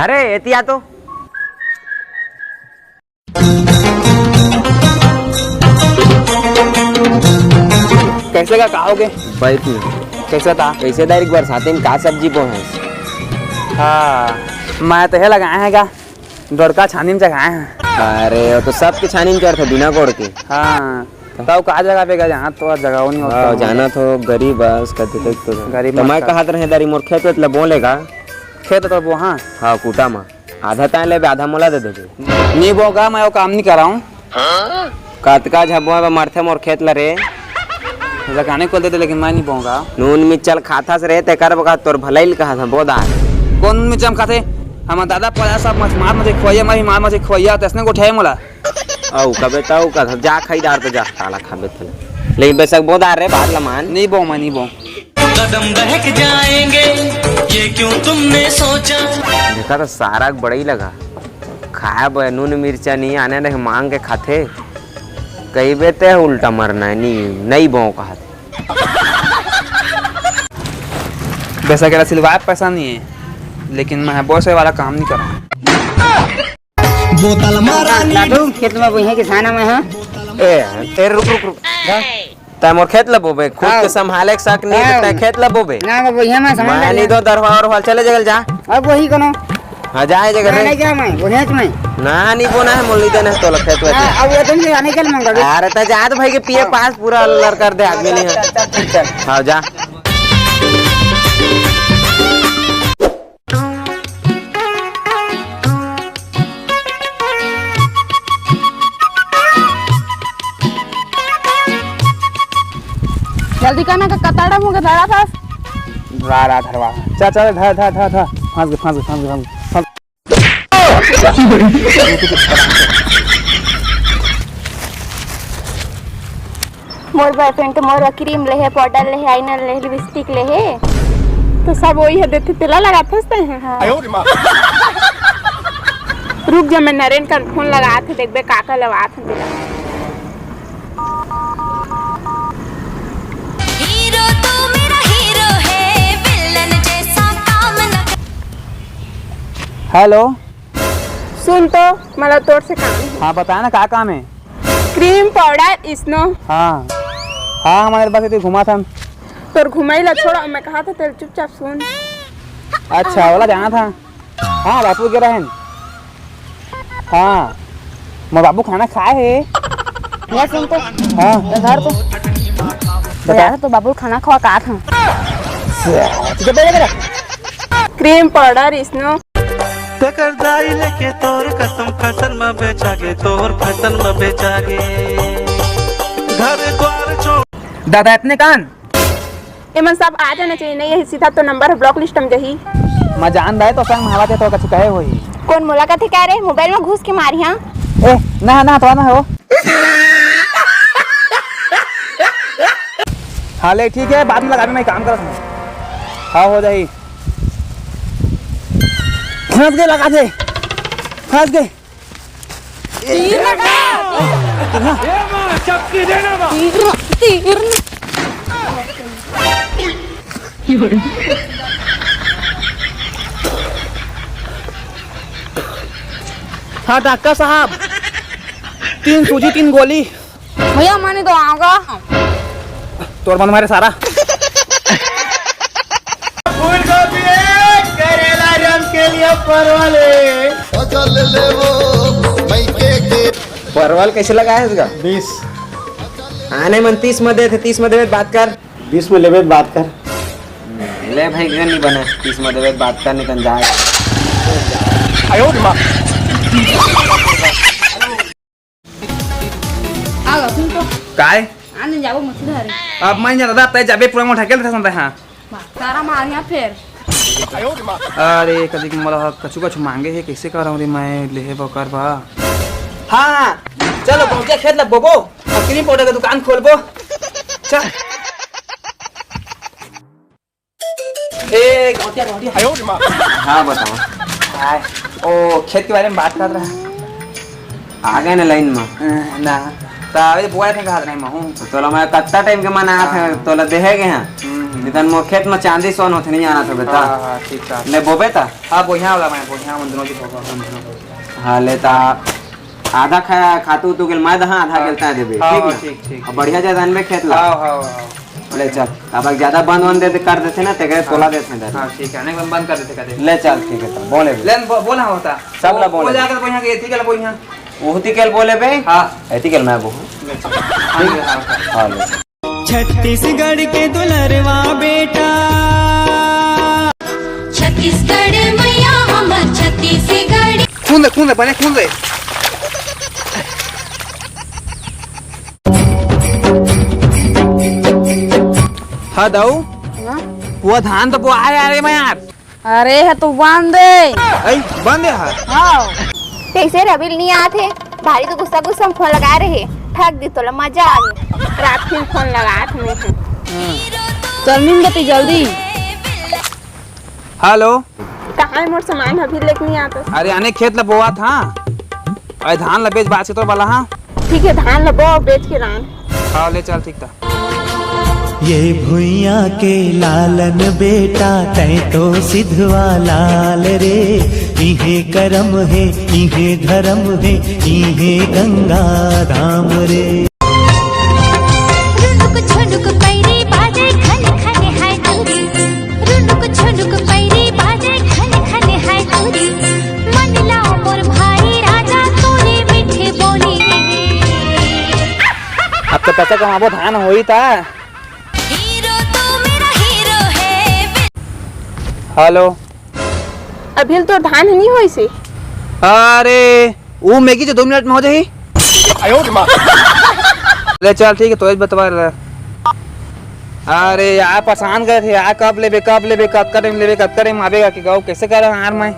अरे एतिया तो कैसे का कहोगे? बैठ कैसा था? कैसे डायरेक्ट बरसाते में का सब्जी बोए? हाँ मैं तो है लगाए हैं का डोरका छानी में जगाए हैं। अरे वो तो सबके छानी में करते बिना कोड़ के। हाँ बताओ कहाँ जगह पे गया? यहाँ तो जगह नहीं होता। जाना तो गरीब है उसका दिक्कत तो गरीब तो मैं कहा रहे दारी मोर खेत मतलब बोलेगा खेत तो वो हाँ हाँ कूटा में आधा तान ले आधा मोला दे दे नहीं बोगा मैं वो काम नहीं कर रहा हूँ। कतका झबुआ मारथे मोर खेत ला रे लगाने को देते लेकिन मैं नहीं बोगा। नून मिर्चल खाता से रहे तेकर बका तोर भलाई कहा था बोदा कौन मिर्च हम खाते? हमारा दादा पड़ा सब मार मुझे खोया मैं मार मुझे खोया तसने को उठाए मोला औ कबे ताऊ का जा खरीदार तो जा काला खाबे थले लेकिन बेशक बोदा रे बात लमान नहीं बो मैं नहीं बो। कदम बहक जाएंगे ये क्यों तुमने सोचा। देखा तो सारा बड़ा ही लगा खाया नून मिर्चा नहीं आने रहे मांग के खाते कई बेते उल्टा मरना है नहीं बो कहा वैसा कह रहा सिलवाए पैसा नहीं है लेकिन मैं बहुत से वाला काम नहीं कर रहा। बोतल मारा लाडू खेत में वही किसान में है। ए रुक ता मोर खेत लबोबे खुद के संभाले के शक नहीं ता खेत लबोबे ना वही में सामान मैं नहीं दो दरवा और वाल चले जगल जा अब वही कोनो हां जाए जगह नहीं क्या मैं वही में ना नहीं बोना है मोली देना तो खेत में अब वो तुम आने के मंगा अरे ता जात भाई के पिए पास पूरा लर कर दे आदमी नहीं है चल हां जा जल्दी करना का कताड़ा मुंह धरा था रा धरवा चल चल धा फांस मोर बॉयफ्रेंड के मोर क्रीम ले है पाउडर ले है आईलाइनर ले है लिपस्टिक ले है तो सब वही है देते तेला लगा फंसते हैं। हाँ। रुक जा मैं नरेन का फोन लगा थे देखबे काका लगा थे तेला। हीरो तो मेरा हीरो है विलन जैसा काम न। हेलो सुन तो मला तोड़ से काम है। हाँ बताया ना क्या काम है? Cream powder snow. हाँ हाँ हमारे पास इतनी घुमा था तोर घुमाई ला छोड़ा मैं कहा था तेरे चुपचाप सुन। अच्छा वाला जाना था। हाँ बापू के रहन हाँ मैं बाबू खाना खाए है मैं सुन तो हाँ घर तो बता तो बाबू खाना खवा का था क्रीम पाउडर स्नो तकर दाई लेके तोर कसम फसल में बेचागे तोर फसल में बेचागे घर द्वार छोड़ दादा इतने कान एमन सब आ जाना चाहिए नहीं है सीधा तो नंबर है ब्लॉक लिस्ट में जही मैं जान रहा है तो संग हवा तो कछु कहे होई कौन मुलाकात है कह रहे मोबाइल में घुस के मारी। हाँ ए ना तो ना हो हाँ ले ठीक है बाद में लगा मैं काम कर रहा हूँ। हाँ हो जाए फंस गए लगा दे फंस गए हाँ डॉक्टर साहब 3 सूजी 3 गोली भैया मैंने तो आऊंगा तोर बंद मारे सारा फूल गोभी करेला रंग के लिए परवल कैसे लगा है इसका 20 आने मन 30 में दे थे 30 में देवे बात कर 20 में लेवे बात कर ले भाई घर नहीं बना 30 में देवे बात कर निकल जाए आगा सुन तो काय आने जाओ मछली धरे अब मैं दादा तय जाबे पूरा मोटा के था संता हां सारा मारिया फिर अरे कदी मला कछु मांगे है कैसे कर रहा हूं रे मैं ले बकर बा हां चलो पहुंचे खेत ला बोबो क्रीम पाउडर का दुकान खोलबो चल ए गौटिया हाँ बताओ हाय ओ खेत के बारे में बात कर रहा है आ गए ना लाइन में ना ता अरे बुआ थे कहा नहीं मैं हूं तोला मैं कत्ता टाइम के मना थे तोला देहे गए हैं निधन मो खेत में चांदी सोन होते नहीं आना था बेटा। हाँ ठीक था। ले बोबे था। हाँ बोहिया वाला मैं बोहिया मन दोनों की होगा। हाँ लेता आधा खातू तू गेल मैं दहा आधा गेलता देबे ठीक ना। ठीक अब बढ़िया ज्यादा अनबे खेत ला। हाँ ले चल अब ज्यादा बंद वन दे कर देते ना ते तोला देते हैं। हाँ ठीक है नहीं बंद कर देते कहते। ले चल ठीक है तो बोले बे। लेन बोला होता सब ला बोले। बोल जाकर बोहिया के ठीक है बोहिया। ओहती केल बोले बे। हाँ एती केल मैं बोहू। हां ले छत्तीसगढ़ के दुलरवा बेटा छत्तीसगढ़ मैया हमर छत्तीसगढ़ खून दे बने खून दे। हाँ दाऊ वो धान तो वो आया रे मैं यार। अरे है तो बांध दे। ऐ बंद है हाथ। हाँ कैसे रबिल नहीं आते भारी तो गुस्सा गुस्सा में फोन लगा रहे ठग दी तो मजा आ गया रात फिर फोन लगा मैं चल मिल गई जल्दी। हेलो कहाँ है मोर सामान अभी लेके नहीं आता। अरे आने खेत ला बोआ था और धान ला बेच बात से तो वाला। हाँ ठीक है धान लो बो बेच के रान। हाँ ले चल ठीक था। ये भुइया के लालन बेटा तै तो सिधवा लाल रे इहे करम है इहे धर्म है इहे गंगा धाम रे। रुनुक झुनुक पैरी बाजे खन खन हाय गौरी रुनुक झुनुक पैरी बाजे खन खन हाय गौरी मन लाओ मोर भाई राजा तोरे मीठे बोली। अब तो पैसा कमाबो धान होई था। हीरो तो मेरा हीरो है। हेलो अभी तो धान नहीं हुई से। अरे वो मैगी जो 2 मिनट में हो जाही। ले चल ठीक है तो बतवा रहा। अरे यार परेशान गए थे यार कब लेबे कब करे में आवेगा कि गाँव कैसे कर यार मैं।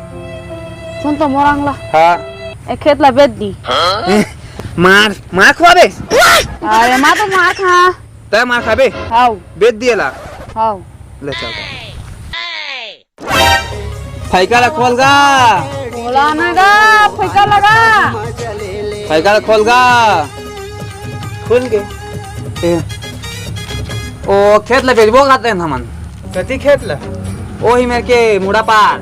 सुन तो मोरंगला हाँ एक खेत ला बेच दी। मार खवाबे। अरे माँ तो माँ खा तय मार खाबे हाउ बेच दिए ला। हाउ ले चल फैका ला खोल गा बोला ना गा फैका लगा फैका ला खोल गा खुल गए। ओ खेत ला बेचबो खाते हैं हमन। कति खेत ला ओही मेरे के मुड़ा पार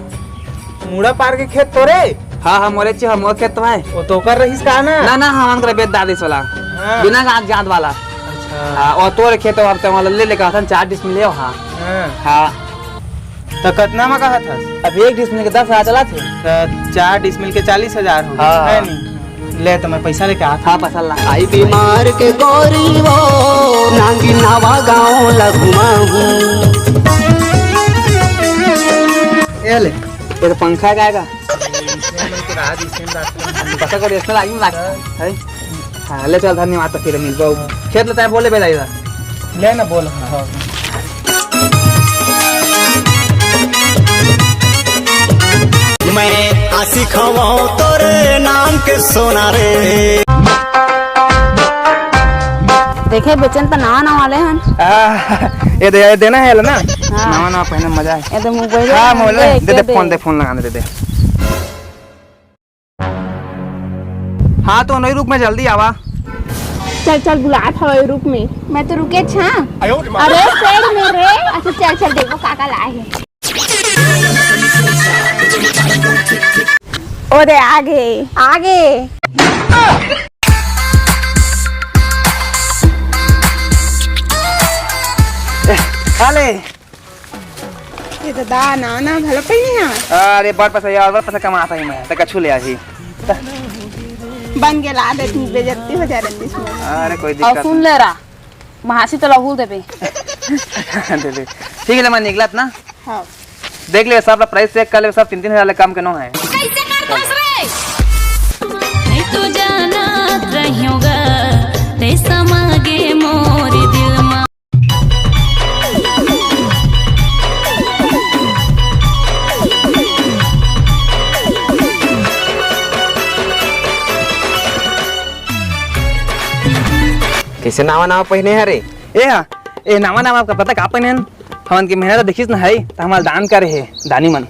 मुड़ा पार के खेत तोरे हाँ मोरे चे हम खेत तो है। वो तो कर रहीस का ना ना हमन करे बेच दादिस वाला हाँ। बिना गांठ जात वाला। अच्छा हाँ और तोरे खेत अब ते वाला ले लेकर आसन 4 डिसमिल ले। हाँ हाँ तो कितना में कहा था अभी 1 डिसमिल के 10,000 चला थे। तो 4 डिसमिल के 40,000 हो हाँ। है नहीं ले तो मैं पैसा लेके आता। हाँ पसल ला आई बीमार के गोरी वो नांगी नावा गाँव लगुमाहू। ये ले ये तो पंखा का आएगा पता कर इसमें लागी ना है। हाँ ले चल धन्यवाद तो फिर मिल जाओ खेत लेता है बोले बेला इधर ले ना बोल। हाँ मैं आसी खवाऊं तोरे नाम के सोना रे। देखे बेचन तो नवा वाले हैं। ये देना है ना। हाँ। नवा पहने मजा है। ये तो मोबाइल हाँ मोबाइल दे फोन लगाने दे। हाँ तो नई रूप में जल्दी आवा। चल बुलात हवे रूप में मैं तो रुके छा। अरे पेड़ में रे अच्छा चल देखो काका लाए है। ओरे आगे खाले ये तो दाना ना भला पड़ी है। अरे बड़ पैसा यार बड़ पैसा कमाता ही मैं तक छू ले आही। बन गेला आदत में बेइज्जती हो जा रही इसमें। अरे कोई और दिक्कत सुन ले रहा महासी तो लहू देबे। दे ठीक है मैं निकलत ना। हाँ देख ले सब प्राइस चेक कर ले सब 3-3 हजार काम के नो है। कैसे कर फंस रे मैं तो जानत रहियोगा ते समागे मोर दिल में। कैसे नावा पहने है रे। ए नामा आपका पता का पहने हमन के मेहनत देखिस ना है तो हमार दान करे है दानी मन।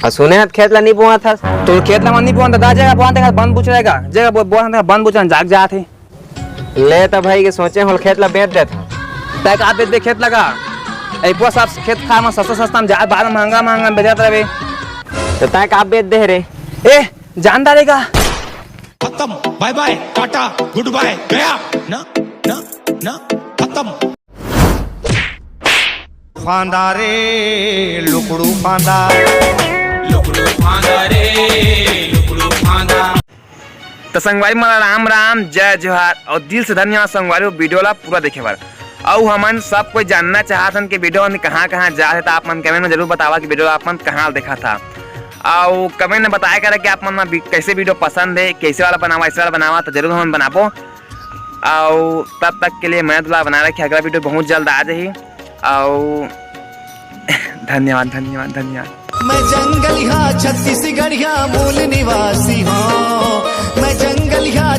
और सुने हाथ खेत ला नहीं बोआ था तो खेत ला मन नहीं बोन दा जगह बोन देखा बंद पूछ रहेगा जगह बोन देखा बंद पूछन जाग जात है। ले तो भाई के सोचे होल खेत ला बेच देता। तय का बेच दे खेत लगा ऐपो सब खेत खा में सस्ता सस्ता में जा बाद महंगा महंगा बेचत रहे। तो तय का बेच दे रे। ए जान डालेगा खत्म, bye bye, tata, goodbye, गया ना ना ना खत्म। फांदा रे लुकड़ू फांदा, लुकड़ू फांदा रे, लुकड़ू फांदा। तो संगवारी मला राम राम जय जोहार और दिल से धन्यवाद संगवारी वीडियो ला पूरा देखे बार। और हमन सब कोई जानना चाहत हन कि वीडियो हम कहाँ कहाँ जा है, तो आप मन कमेंट में जरूर बतावा कि वीडियो आप मन कहाँ देखा था। और कमेंट में बताया करे कि आप मन कैसे वीडियो पसंद है, कैसे वाला बनावा, ऐसे वाला बनावा, तो जरूर हम बनाबो। और तब तक के लिए मैं दुला बना रखी, अगला वीडियो बहुत जल्द आ जाही। और धन्यवाद धन्यवाद धन्यवाद। मैं जंगलिया छत्तीसगढ़िया मूल निवासी हूँ, मैं जंगलिया